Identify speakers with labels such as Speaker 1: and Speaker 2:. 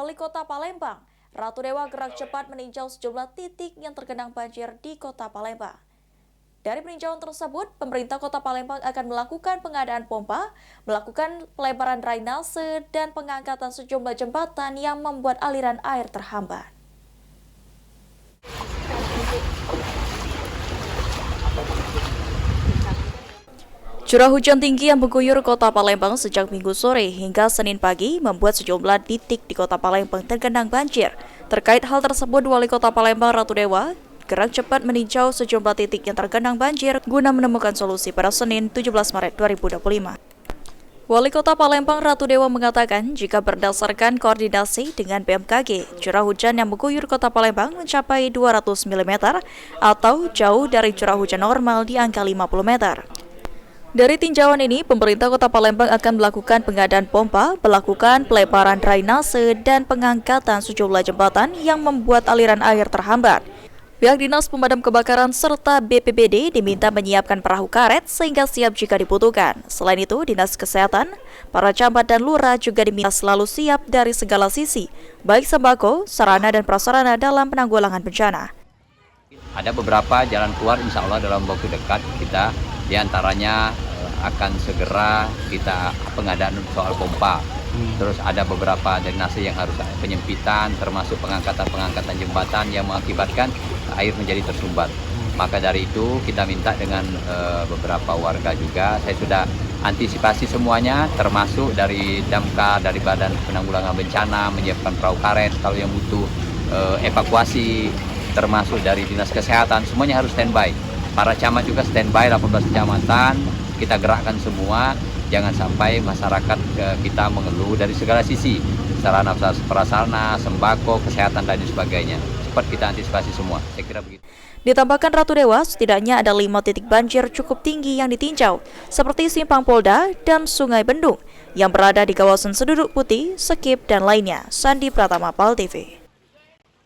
Speaker 1: Wali Kota Palembang, Ratu Dewa gerak cepat meninjau sejumlah titik yang tergenang banjir di Kota Palembang. Dari peninjauan tersebut, pemerintah Kota Palembang akan melakukan pengadaan pompa, melakukan pelebaran drainase, dan pengangkatan sejumlah jembatan yang membuat aliran air terhambat. Curah hujan tinggi yang mengguyur Kota Palembang sejak Minggu sore hingga Senin pagi membuat sejumlah titik di Kota Palembang tergenang banjir. Terkait hal tersebut, Wali Kota Palembang Ratu Dewa gerak cepat meninjau sejumlah titik yang tergenang banjir guna menemukan solusi pada Senin 17 Maret 2025. Wali Kota Palembang Ratu Dewa mengatakan jika berdasarkan koordinasi dengan BMKG, curah hujan yang mengguyur Kota Palembang mencapai 200 mm atau jauh dari curah hujan normal di angka 50 meter. Dari tinjauan ini, pemerintah Kota Palembang akan melakukan pengadaan pompa, melakukan pelebaran drainase, dan pengangkatan sejumlah jembatan yang membuat aliran air terhambat. Pihak Dinas Pemadam Kebakaran serta BPBD diminta menyiapkan perahu karet sehingga siap jika dibutuhkan. Selain itu, Dinas Kesehatan, para camat dan lurah juga diminta selalu siap dari segala sisi, baik sembako, sarana dan prasarana dalam penanggulangan bencana.
Speaker 2: Ada beberapa jalan keluar insya Allah dalam waktu dekat kita diantaranya akan segera kita pengadaan soal pompa. Terus ada beberapa drainase yang harus penyempitan termasuk pengangkatan jembatan yang mengakibatkan air menjadi tersumbat. Maka dari itu kita minta dengan beberapa warga juga, saya sudah antisipasi semuanya termasuk dari damkar, dari Badan Penanggulangan Bencana menyiapkan perahu karet kalau yang butuh evakuasi, termasuk dari Dinas Kesehatan, semuanya harus standby. Para camat juga standby, 18 kecamatan, kita gerakkan semua, jangan sampai masyarakat kita mengeluh dari segala sisi, sarana prasarana, sembako, kesehatan, dan sebagainya. Cepat kita antisipasi semua, saya kira begitu.
Speaker 1: Ditambahkan Ratu Dewa, setidaknya ada 5 titik banjir cukup tinggi yang ditinjau, seperti Simpang Polda dan Sungai Bendung, yang berada di kawasan Seduduk Putih, Sekip, dan lainnya. Sandi Pratama, PAL TV.